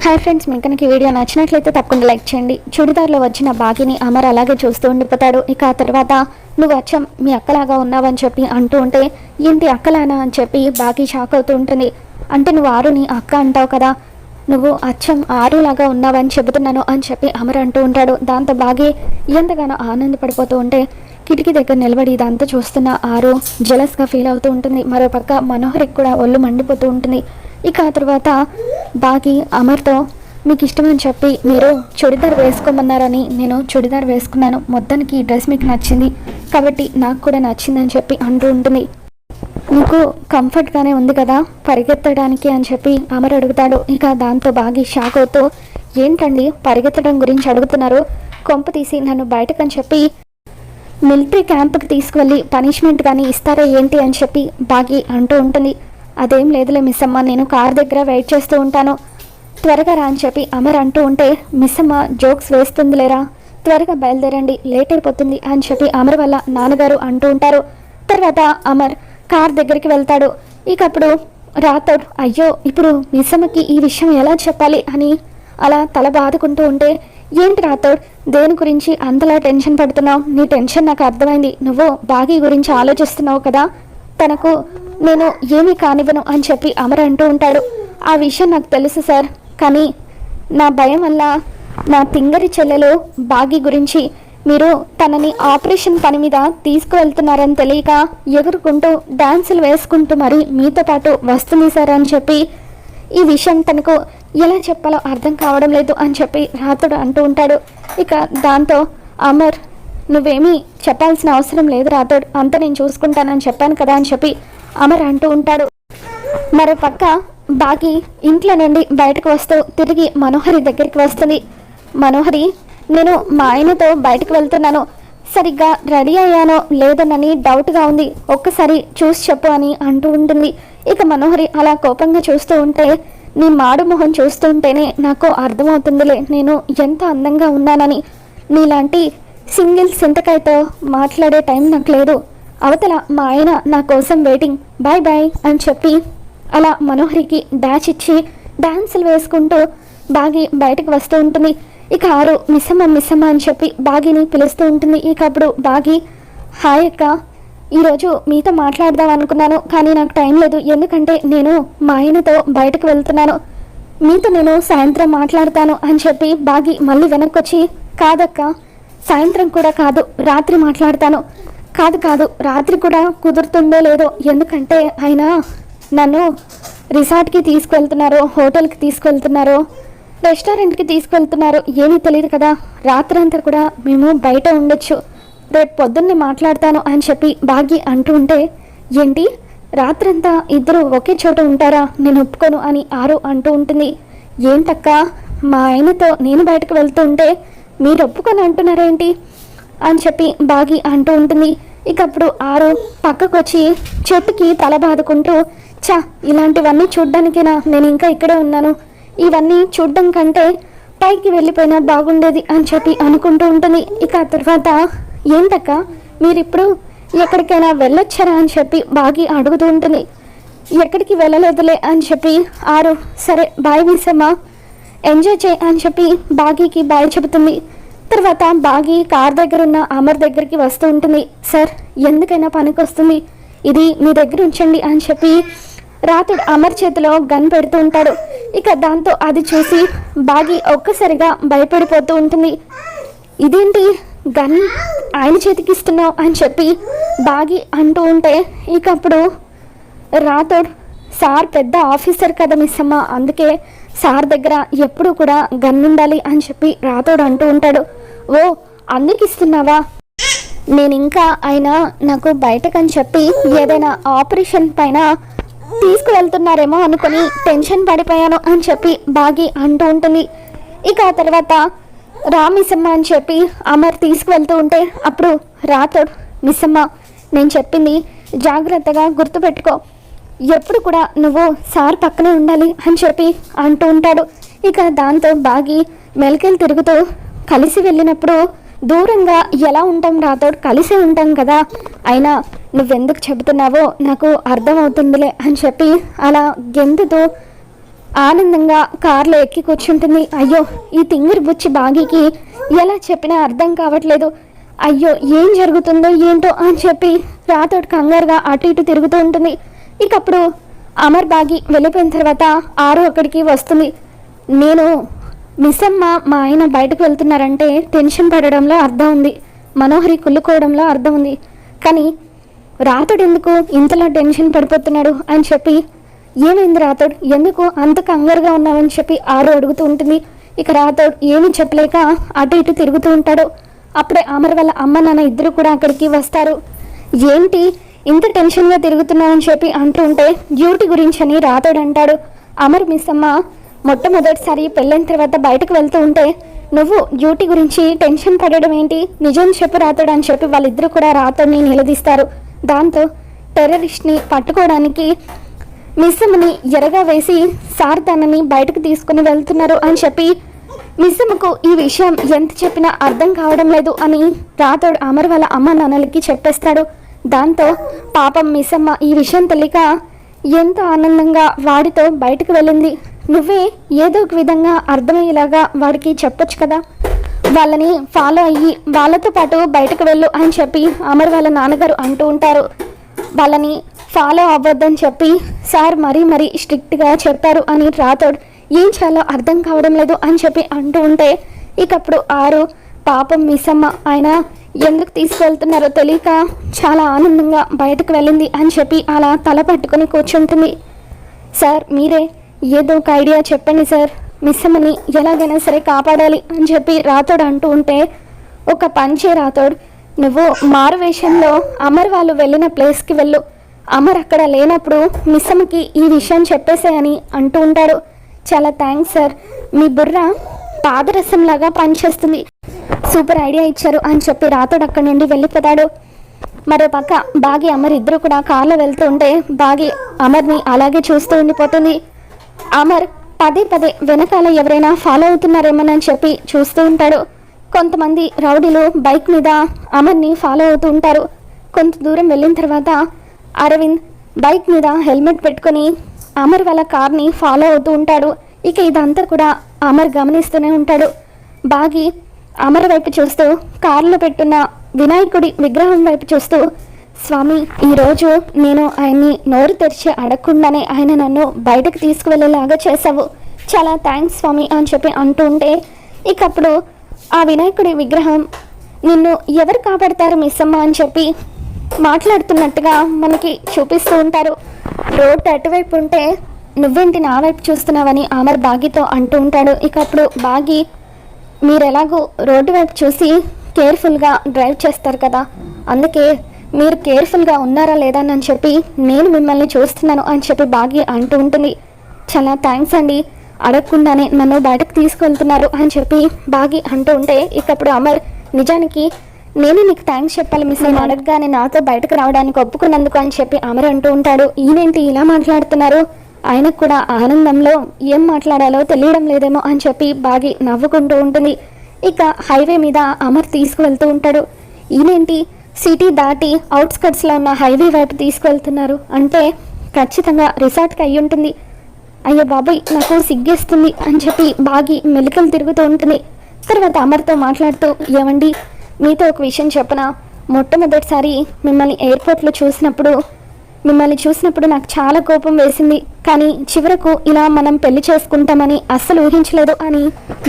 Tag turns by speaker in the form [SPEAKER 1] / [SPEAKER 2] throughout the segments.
[SPEAKER 1] Hi friends, మీకు కనుక ఈ వీడియో నచ్చినట్లయితే తప్పకుండా లైక్ చేయండి. చుడిదార్లో వచ్చిన బాగిని అమర్ అలాగే చూస్తూ ఉండిపోతాడు. ఇక ఆ తర్వాత నువ్వు అచ్చం మీ అక్కలాగా ఉన్నావని చెప్పి అంటూ ఉంటే, ఏంటి అక్కలానా అని చెప్పి బాగి షాక్ అవుతూ ఉంటుంది. అంటే నువ్వు ఆరుని అక్క అంటావు కదా, నువ్వు అచ్చం ఆరులాగా ఉన్నావని చెబుతున్నాను అని చెప్పి అమర్ అంటూ ఉంటాడు. దాంతో బాగి ఎంతగానో ఆనందపడిపోతూ ఉంటే కిటికీ దగ్గర నిలబడి ఇదంతా చూస్తున్న ఆరు జెలస్గా ఫీల్ అవుతూ ఉంటుంది. మరోపక్క మనోహరికి కూడా ఒళ్ళు మండిపోతూ ఉంటుంది. ఇక ఆ తర్వాత బాగి అమర్తో మీకు ఇష్టమని చెప్పి మీరు చుడిదార్ వేసుకోమన్నారని నేను చుడిదార్ వేసుకున్నాను, మొత్తానికి ఈ డ్రెస్ మీకు నచ్చింది కాబట్టి నాకు కూడా నచ్చిందని చెప్పి అంటూ ఉంటుంది. నీకు కంఫర్ట్గానే ఉంది కదా పరిగెత్తడానికి అని చెప్పి అమర్ అడుగుతాడు. ఇక దాంతో బాగి షాక్ అవుతూ, ఏంటండి పరిగెత్తడం గురించి అడుగుతున్నారు, కొంప తీసి నన్ను బయటకని చెప్పి మిలిటరీ క్యాంప్కి తీసుకువెళ్ళి పనిష్మెంట్ కానీ ఇస్తారా ఏంటి అని చెప్పి బాగి అంటూ ఉంటుంది. అదేం లేదులే మిస్ అమ్మ, నేను కార్ దగ్గర వెయిట్ చేస్తూ ఉంటాను, త్వరగా రా అని చెప్పి అమర్ అంటూ ఉంటే, మిస్ అమ్మ జోక్స్ వేస్తుంది లేరా, త్వరగా బయలుదేరండి లేట్ అయిపోతుంది అని చెప్పి అమర్ వల్ల నాన్నగారు అంటూ ఉంటారు. తర్వాత అమర్ కార్ దగ్గరికి వెళ్తాడు. ఇక అప్పుడు రాథోడ్ అయ్యో ఇప్పుడు మిస్ అమ్మకి ఈ విషయం ఎలా చెప్పాలి అని అలా తల బాదుకుంటూ ఉంటే, ఏంటి రాథోడ్ దేని గురించి అంతలా టెన్షన్ పడుతున్నావు, నీ టెన్షన్ నాకు అర్థమైంది, నువ్వు బాగి గురించి ఆలోచిస్తున్నావు కదా, తనకు నేను ఏమీ కానివ్వను అని చెప్పి అమర్ అంటూ ఉంటాడు. ఆ విషయం నాకు తెలుసు సార్, కానీ నా భయం వల్ల నా తింగరి చెల్లెలు బాగి గురించి మీరు తనని ఆపరేషన్ పని మీద తీసుకువెళ్తున్నారని తెలియక ఎగురుకుంటూ డాన్సులు వేసుకుంటూ మరి మీతో పాటు వస్తుంది సార్ అని చెప్పి ఈ విషయం తనకు ఎలా చెప్పాలో అర్థం కావడం లేదు అని చెప్పి రాథోడ్ అంటూ ఉంటాడు. ఇక దాంతో అమర్ నువ్వేమీ చెప్పాల్సిన అవసరం లేదు రాథోడ్, అంతా నేను చూసుకుంటానని చెప్పాను కదా అని చెప్పి అమర్ అంటూ ఉంటాడు. మరో పక్క బాగి ఇంట్లో నుండి బయటకు వస్తూ తిరిగి మనోహరి దగ్గరికి వస్తుంది. మనోహరి నేను మా ఆయనతో బయటకు వెళ్తున్నాను, సరిగ్గా రెడీ అయ్యానో లేదోనని డౌట్గా ఉంది, ఒక్కసారి చూసి చెప్పు అని అంటూ ఉంటుంది. ఇక మనోహరి అలా కోపంగా చూస్తూ ఉంటే, నీ మాడు మొహం చూస్తూ ఉంటేనే నాకు అర్థమవుతుందిలే నేను ఎంత అందంగా ఉన్నానని, నీలాంటి సింగిల్ సింతకాయతో మాట్లాడే టైం నాకు లేదు, అవతల మా ఆయన నా కోసం వెయిటింగ్, బాయ్ బాయ్ అని చెప్పి అలా మనోహరికి డాష్ ఇచ్చి డాన్సులు వేసుకుంటూ బాగి బయటకు వస్తూ ఉంటుంది. ఇక ఆరు మిస్సమ్మ అని చెప్పి బాగిని పిలుస్తూ ఉంటుంది. ఇక అప్పుడు బాగి హాయ్ అక్క, ఈరోజు మీతో మాట్లాడదాం అనుకున్నాను కానీ నాకు టైం లేదు, ఎందుకంటే నేను మా ఆయనతో బయటకు వెళ్తున్నాను, మీతో నేను సాయంత్రం మాట్లాడతాను అని చెప్పి బాగి మళ్ళీ వెనక్కి వచ్చి, కాదక్క సాయంత్రం కూడా కాదు రాత్రి మాట్లాడతాను, కాదు రాత్రి కూడా కుదురుతుందో లేదో, ఎందుకంటే ఆయన నన్ను రిసార్ట్కి తీసుకువెళ్తున్నారు, హోటల్కి తీసుకువెళ్తున్నారు, రెస్టారెంట్కి తీసుకువెళ్తున్నారు, ఏమీ తెలియదు కదా, రాత్రంతా కూడా మేము బయట ఉండొచ్చు, రేపు పొద్దున్నే మాట్లాడతాను అని చెప్పి బాగి అంటూ ఉంటే, ఏంటి రాత్రంతా ఇద్దరు ఒకే చోట ఉంటారా, నేను ఒప్పుకోను అని ఆరు అంటూ ఉంటుంది. ఏంటక్క మా ఆయనతో నేను బయటకు వెళ్తూ ఉంటే మీరు ఒప్పుకొని అంటున్నారేంటి అని చెప్పి బాగి అంటూ ఉంటుంది. ఇక అప్పుడు ఆరు పక్కకు వచ్చి చెట్టుకి తల బాదుకుంటూ, చా ఇలాంటివన్నీ చూడ్డానికేనా నేను ఇంకా ఇక్కడే ఉన్నాను, ఇవన్నీ చూడ్డం కంటే పైకి వెళ్ళిపోయినా బాగుండేది అని చెప్పి అనుకుంటూ ఉంటుంది. ఇక ఆ తర్వాత ఏంటక్క మీరిప్పుడు ఎక్కడికైనా వెళ్ళొచ్చారా అని చెప్పి బాగి అడుగుతూ ఉంటుంది. ఎక్కడికి వెళ్ళలేదులే అని చెప్పి ఆరు సరే బాయ్ మిస్సమ్మ ఎంజాయ్ చేయి అని చెప్పి బాగీకి బాయ్ చెబుతుంది. తర్వాత బాగి కార్ దగ్గర ఉన్న అమర్ దగ్గరికి వస్తూ ఉంటుంది. సార్ ఎందుకైనా పనికి వస్తుంది, ఇది మీ దగ్గర ఉంచండి అని చెప్పి రాథోడ్ అమర్ చేతిలో గన్ పెడుతూ ఉంటాడు. ఇక దాంతో అది చూసి బాగి ఒక్కసారిగా భయపడిపోతూ ఉంటుంది. ఇదేంటి గన్ ఆయన చేతికి ఇస్తున్నావు అని చెప్పి బాగి అంటూ ఉంటే, ఇక అప్పుడు రాథోడ్ సార్ పెద్ద ఆఫీసర్ కదా మిస్ అమ్మ, అందుకే సార్ దగ్గర ఎప్పుడు కూడా గన్ ఉండాలి అని చెప్పి రాథోడ్ అంటూ ఉంటాడు. ఓ అందుకు ఇస్తున్నావా, నేను ఇంకా ఆయన నాకు బయటకని చెప్పి ఏదైనా ఆపరేషన్ పైన తీసుకువెళ్తున్నారేమో అనుకుని టెన్షన్ పడిపోయాను అని చెప్పి బాగి అంటూ ఉంటుంది. ఇక ఆ తర్వాత రా మిస్సమ్మ అని చెప్పి అమర్ తీసుకువెళ్తూ ఉంటే అప్పుడు రాథోడ్ మిస్సమ్మ నేను చెప్పింది జాగ్రత్తగా గుర్తుపెట్టుకో, ఎప్పుడు కూడా నువ్వు సార్ పక్కనే ఉండాలి అని చెప్పి అంటూ ఉంటాడు. ఇక దాంతో బాగి మెలికలు తిరుగుతూ, కలిసి వెళ్ళినప్పుడు దూరంగా ఎలా ఉంటాం రాథోడ్, కలిసే ఉంటాం కదా, అయినా నువ్వెందుకు చెబుతున్నావో నాకు అర్థమవుతుందిలే అని చెప్పి అలా గెంతుతూ ఆనందంగా కార్లో ఎక్కి కూర్చుంటుంది. అయ్యో, ఈ తింగిరి బుచ్చి బాగీకి ఎలా చెప్పినా అర్థం కావట్లేదు, అయ్యో ఏం జరుగుతుందో ఏంటో అని చెప్పి రాతోడు కంగారుగా అటు ఇటు తిరుగుతూ ఉంటుంది. ఇక అప్పుడు అమర్ బాగి వెళ్ళిపోయిన తర్వాత ఆరు అక్కడికి వస్తుంది. నేను మిస్ అమ్మ మా ఆయన బయటకు వెళ్తున్నారంటే టెన్షన్ పడడంలో అర్థం ఉంది, మనోహరి కుళ్ళుకోవడంలో అర్థం ఉంది, కానీ రాతోడు ఎందుకు ఇంతలా టెన్షన్ పడిపోతున్నాడు అని చెప్పి, ఏమైంది రాతోడు, ఎందుకు అంత కంగారుగా ఉన్నావని చెప్పి ఆరు అడుగుతూ ఉంటుంది. ఇక రాతోడు ఏమీ చెప్పలేక అటు ఇటు తిరుగుతూ ఉంటాడు. అప్పుడే అమర్ వాళ్ళ అమ్మ నాన్న ఇద్దరు కూడా అక్కడికి వస్తారు. ఏంటి ఇంత టెన్షన్గా తిరుగుతున్నావని చెప్పి అంటూ ఉంటే, డ్యూటీ గురించి అని రాతోడు అంటాడు. అమర్ మిస్ అమ్మ మొట్టమొదటిసారి పెళ్ళైన తర్వాత బయటకు వెళ్తూ ఉంటే నువ్వు డ్యూటీ గురించి టెన్షన్ పడడం ఏంటి, నిజం చెప్పు రాతోడు అని చెప్పి వాళ్ళిద్దరూ కూడా రాతోడిని నిలదీస్తారు. దాంతో టెర్రరిస్ట్ని పట్టుకోవడానికి మిస్ అమ్మని ఎరగా వేసి సార్ తనని బయటకు తీసుకుని వెళ్తున్నారు అని చెప్పి మిస్ అమ్మకు ఈ విషయం ఎంత చెప్పినా అర్థం కావడం లేదు అని రాతోడు అమర్ వాళ్ళ అమ్మ నాన్నలకి చెప్పేస్తాడు. దాంతో పాపం మిస్ అమ్మ ఈ విషయం తెలియక ఎంతో ఆనందంగా వాడితో బయటకు వెళ్ళింది. నువ్వే ఏదో ఒక విధంగా అర్థమయ్యేలాగా వాడికి చెప్పొచ్చు కదా, వాళ్ళని ఫాలో అయ్యి వాళ్ళతో పాటు బయటకు వెళ్ళు అని చెప్పి అమర్ వాళ్ళ నాన్నగారు అంటూ ఉంటారు. వాళ్ళని ఫాలో అవ్వద్దని చెప్పి సార్ మరీ స్ట్రిక్ట్గా చెప్పారు అని రాతోడు ఏం చేయాలో అర్థం కావడం లేదు అని చెప్పి అంటూ ఉంటే, ఇకప్పుడు ఆరు పాపం మిస్ అమ్మ ఆయన ఎందుకు తీసుకెళ్తున్నారో తెలియక చాలా ఆనందంగా బయటకు వెళ్ళింది అని చెప్పి అలా తల పట్టుకొని కూర్చుంటుంది. సార్ మీరే ఏదో ఒక ఐడియా చెప్పండి సార్, మిస్ అమ్మని ఎలాగైనా సరే కాపాడాలి అని చెప్పి రాతోడు అంటూ ఉంటే, ఒక పంచే రాతోడు, నువ్వు మారువేషంలో అమర్ వాళ్ళు వెళ్ళిన ప్లేస్కి వెళ్ళు, అమర్ అక్కడ లేనప్పుడు మిస్ అమ్మకి ఈ విషయం చెప్పేసేయని అంటూ ఉంటాడు. చాలా థ్యాంక్స్ సార్, మీ బుర్ర పాదరసంలాగా పనిచేస్తుంది, సూపర్ ఐడియా ఇచ్చారు అని చెప్పి రాతోడు అక్కడి నుండి వెళ్ళిపోతాడు. మరో పక్క బాగి అమర్ ఇద్దరు కూడా కార్లో వెళ్తూ ఉంటే బాగి అమర్ని అలాగే చూస్తూ ఉండిపోతుంది. అమర్ పదే వెనకాల ఎవరైనా ఫాలో అవుతున్నారేమోనని చెప్పి చూస్తూ ఉంటాడు. కొంతమంది రౌడీలు బైక్ మీద అమర్ని ఫాలో అవుతూ ఉంటారు. కొంత దూరం వెళ్ళిన తర్వాత అరవింద్ బైక్ మీద హెల్మెట్ పెట్టుకొని అమర్ వాళ్ళ కార్ని ఫాలో అవుతూ ఉంటాడు. ఇక ఇదంతా కూడా అమర్ గమనిస్తూనే ఉంటాడు. బాగి అమర్ వైపు చూస్తూ కారులో పెట్టున్న వినాయకుడి విగ్రహం వైపు చూస్తూ, స్వామి ఈరోజు నేను ఆయన్ని నోరు తెరిచి అడగకుండానే ఆయన నన్ను బయటకు తీసుకువెళ్ళేలాగా చేసావు, చాలా థ్యాంక్స్ స్వామి అని చెప్పి అంటూ ఉంటే, ఇకప్పుడు ఆ వినాయకుడి విగ్రహం నిన్ను ఎవరు కాపాడతారు మిస్ అమ్మ అని చెప్పి మాట్లాడుతున్నట్టుగా మనకి చూపిస్తూ ఉంటారు. రోడ్డు అటువైపు ఉంటే నువ్వేంటి నా వైపు చూస్తున్నావని అమర్ బాగితో అంటూ ఉంటాడు. ఇకప్పుడు బాగి మీరు ఎలాగో రోడ్డు వైపు చూసి కేర్ఫుల్గా డ్రైవ్ చేస్తారు కదా, అందుకే మీరు కేర్ఫుల్గా ఉన్నారా లేదా అని చెప్పి నేను మిమ్మల్ని చూస్తున్నాను అని చెప్పి బాగి అంటూ ఉంటుంది. చాలా థ్యాంక్స్ అండి, అడగకుండానే నన్ను బయటకు తీసుకెళ్తున్నారు అని చెప్పి బాగి అంటూ ఉంటే, ఇకప్పుడు అమర్ నిజానికి నేనే నీకు థ్యాంక్స్ చెప్పాలి మిస్, నేను అడగగానే నాతో బయటకు రావడానికి ఒప్పుకున్నందుకు అని చెప్పి అమర్ అంటూ ఉంటాడు. ఈయనేంటి ఇలా మాట్లాడుతున్నారు, ఆయనకు కూడా ఆనందంలో ఏం మాట్లాడాలో తెలియడం లేదేమో అని చెప్పి బాగి నవ్వుకుంటూ ఉంటుంది. ఇక హైవే మీద అమర్ తీసుకువెళ్తూ ఉంటాడు. ఈయనేంటి సిటీ దాటి అవుట్స్కట్స్లో ఉన్న హైవే వైపు తీసుకువెళ్తున్నారు అంటే ఖచ్చితంగా రిసార్ట్కి అయ్యి ఉంటుంది, అయ్యో బాబాయ్ నాకు సిగ్గేస్తుంది అని చెప్పి బాగి మెలికలు తిరుగుతూ ఉంటుంది. తర్వాత అమర్తో మాట్లాడుతూ, ఏమండి మీతో ఒక విషయం చెప్పనా, మొట్టమొదటిసారి మిమ్మల్ని ఎయిర్పోర్ట్లో మిమ్మల్ని చూసినప్పుడు నాకు చాలా కోపం వేసింది, కానీ చివరకు ఇలా మనం పెళ్లి చేసుకుంటామని అస్సలు ఊహించలేదు అని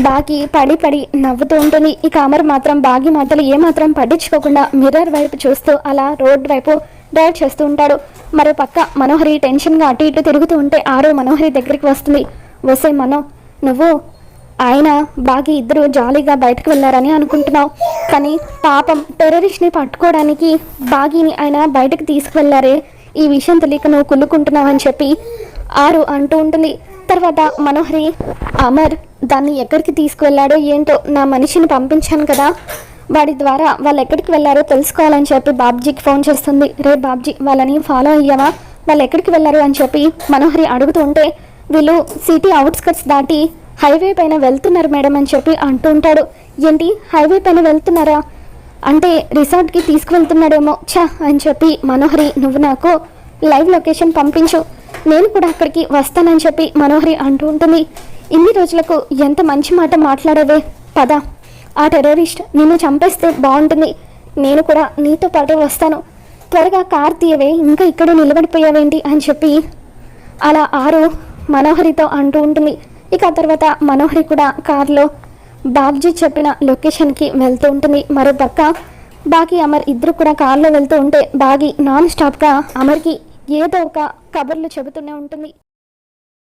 [SPEAKER 1] బాగి పడి నవ్వుతూ ఉంటుంది. ఇక అమర్ మాత్రం బాగి మాటలు ఏమాత్రం పట్టించుకోకుండా మిర్రర్ వైపు చూస్తూ అలా రోడ్ వైపు డ్రైవ్ చేస్తూ ఉంటాడు. మరో పక్క మనోహరి టెన్షన్గా అటు ఇటు తిరుగుతూ ఉంటే ఆరు మనోహరి దగ్గరికి వస్తుంది. వసే మనో, నువ్వు ఆయన బాగి ఇద్దరు జాలీగా బయటకు వెళ్ళారని అనుకుంటున్నావు, కానీ పాపం టెర్రరిస్ట్ని పట్టుకోవడానికి బాగిని ఆయన బయటకు తీసుకువెళ్ళారే, ఈ విషయం తెలియక నువ్వు కుళ్ళుకుంటున్నావు అని చెప్పి ఆరు అంటూ ఉంటుంది. తర్వాత మనోహరి, అమర్ దాన్ని ఎక్కడికి తీసుకువెళ్ళాడో ఏంటో, నా మనిషిని పంపించాను కదా, వాడి ద్వారా వాళ్ళు ఎక్కడికి వెళ్ళారో తెలుసుకోవాలని చెప్పి బాబ్జీకి ఫోన్ చేస్తుంది. రే బాబ్జీ వాళ్ళని ఫాలో అయ్యావా, వాళ్ళు ఎక్కడికి వెళ్ళారు అని చెప్పి మనోహరి అడుగుతూ ఉంటే, వీళ్ళు సిటీ అవుట్స్కట్స్ దాటి హైవే పైన వెళ్తున్నారు మేడం అని చెప్పి అంటూ ఉంటాడు. ఏంటి హైవే పైన వెళ్తున్నారా అంటే రిసార్ట్కి తీసుకువెళ్తున్నాడేమో, ఛా అని చెప్పి మనోహరి నువ్వు నాకు లైవ్ లొకేషన్ పంపించు, నేను కూడా అక్కడికి వస్తానని చెప్పి మనోహరి అంటూ ఉంటుంది. ఇన్ని రోజులకు ఎంత మంచి మాట మాట్లాడవే, పద, ఆ టెర్రరిస్ట్ నిన్ను చంపేస్తే బాగుంటుంది, నేను కూడా నీతో పాటు వస్తాను, త్వరగా కార్ తీయవే, ఇంకా ఇక్కడ నిలబడిపోయావేంటి అని చెప్పి అలా ఆరు మనోహరితో అంటూ ఉంటుంది. ఇక ఆ తర్వాత మనోహరి కూడా కారులో బాబ్జీ చెప్పిన లొకేషన్కి వెళ్తూ ఉంటుంది. మరో పక్క బాగి అమర్ ఇద్దరు కూడా కారులో వెళ్తూ ఉంటే బాగి నాన్ స్టాప్గా అమర్కి ఏదో ఒక కబుర్లు చెబుతూనే ఉంటుంది.